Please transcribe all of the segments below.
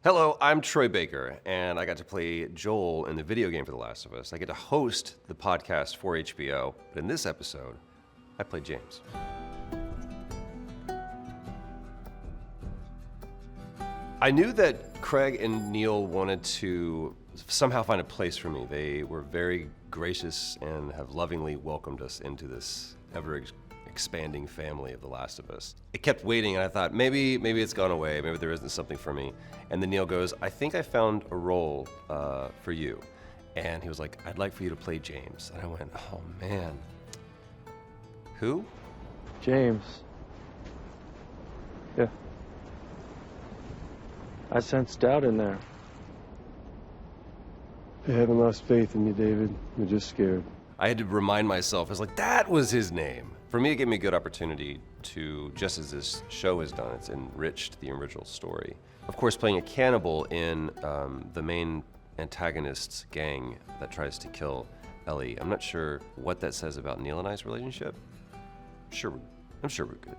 Hello, I'm Troy Baker, and I got to play Joel in the video game for The Last of Us. I get to host the podcast for HBO, but in this episode, I played James. I knew that Craig and Neil wanted to somehow find a place for me. They were very gracious and have lovingly welcomed us into this ever-expanding family of The Last of Us. It kept waiting, and I thought, maybe it's gone away, maybe there isn't something for me. And then Neil goes, I think I found a role for you. And he was like, I'd like for you to play James. And I went, oh man. Who? James. Yeah. I sensed doubt in there. I haven't lost faith in you, David. You're just scared. I had to remind myself, I was like, that was his name. For me, it gave me a good opportunity to, just as this show has done, it's enriched the original story. Of course, playing a cannibal in the main antagonist's gang that tries to kill Ellie. I'm not sure what that says about Neil and I's relationship. I'm sure we're good.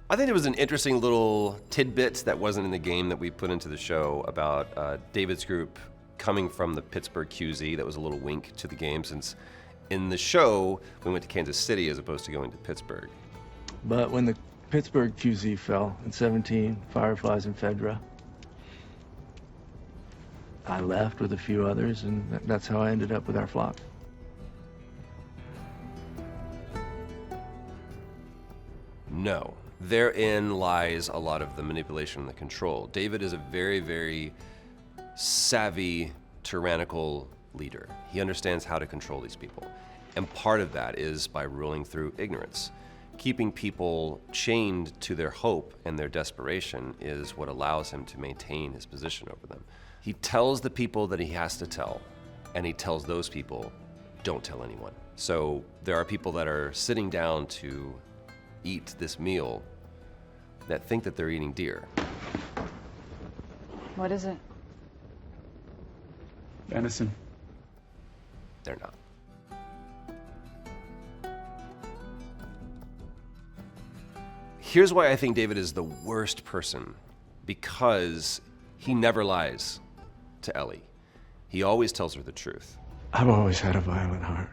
I think it was an interesting little tidbit that wasn't in the game that we put into the show about David's group coming from the Pittsburgh QZ. That was a little wink to the game, since in the show we went to Kansas City as opposed to going to Pittsburgh. But when the Pittsburgh QZ fell in 17, Fireflies and Fedra, I left with a few others, and that's how I ended up with our flock. No. Therein lies a lot of the manipulation and the control. David is a very, very savvy, tyrannical leader. He understands how to control these people. And part of that is by ruling through ignorance. Keeping people chained to their hope and their desperation is what allows him to maintain his position over them. He tells the people that he has to tell, and he tells those people, don't tell anyone. So there are people that are sitting down to eat this meal that think that they're eating deer. What is it? Venison. They're not. Here's why I think David is the worst person, because he never lies to Ellie. He always tells her the truth. I've always had a violent heart.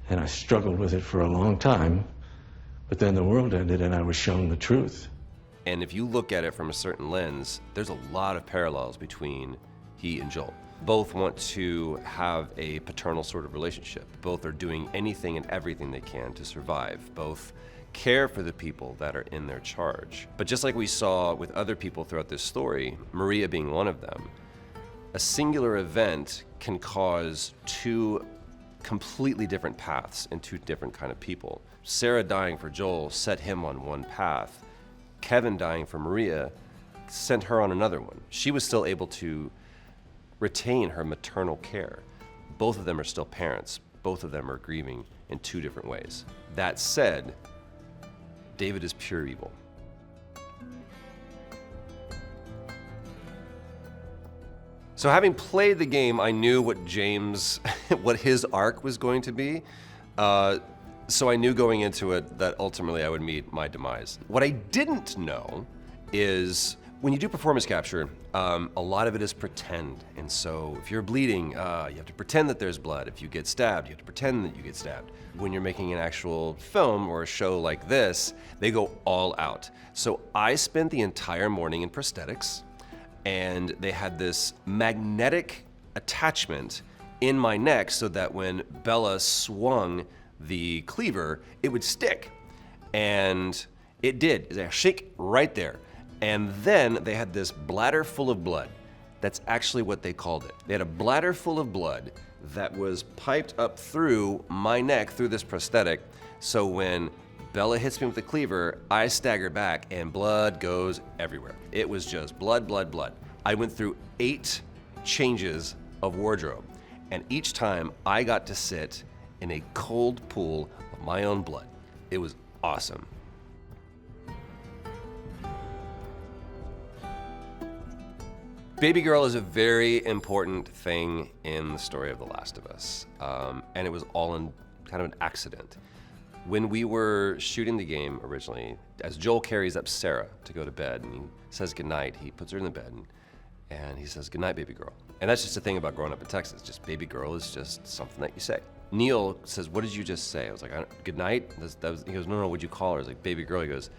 And I struggled with it for a long time, but then the world ended and I was shown the truth. And if you look at it from a certain lens, there's a lot of parallels between he and Joel. Both want to have a paternal sort of relationship. Both are doing anything and everything they can to survive. Both care for the people that are in their charge. But just like we saw with other people throughout this story, Maria being one of them, a singular event can cause two completely different paths and two different kind of people. Sarah dying for Joel set him on one path. Kevin dying for Maria sent her on another one. She was still able to retain her maternal care. Both of them are still parents. Both of them are grieving in two different ways. That said, David is pure evil. So having played the game, I knew what James, what his arc was going to be. So I knew going into it that ultimately I would meet my demise. What I didn't know is when you do performance capture, a lot of it is pretend. And so if you're bleeding, you have to pretend that there's blood. If you get stabbed, you have to pretend that you get stabbed. When you're making an actual film or a show like this, they go all out. So I spent the entire morning in prosthetics, and they had this magnetic attachment in my neck so that when Bella swung the cleaver, it would stick. And it did. It was a shake right there. And then they had this bladder full of blood. That's actually what they called it. They had a bladder full of blood that was piped up through my neck, through this prosthetic. So when Bella hits me with the cleaver, I stagger back and blood goes everywhere. It was just blood, blood, blood. I went through 8 changes of wardrobe, and each time I got to sit in a cold pool of my own blood. It was awesome. Baby girl is a very important thing in the story of The Last of Us, and it was all in kind of an accident. When we were shooting the game originally, as Joel carries up Sarah to go to bed and he says goodnight, he puts her in the bed and he says, "Good night, baby girl." And that's just the thing about growing up in Texas. Just baby girl is just something that you say. Neil says, "What did you just say?" I was like, "Good night." He goes, "No, what'd you call her?" I was like, "Baby girl." He goes,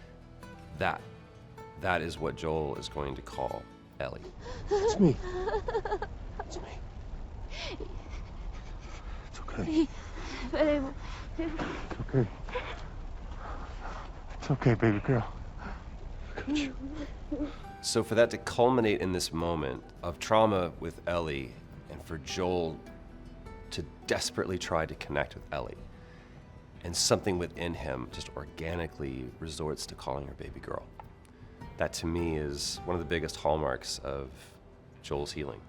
That is what Joel is going to call Ellie. It's me. It's me. It's okay. It's okay. It's okay, baby girl. I got you. So for that to culminate in this moment of trauma with Ellie, and for Joel to desperately try to connect with Ellie, and something within him just organically resorts to calling her baby girl. That to me is one of the biggest hallmarks of Joel's healing.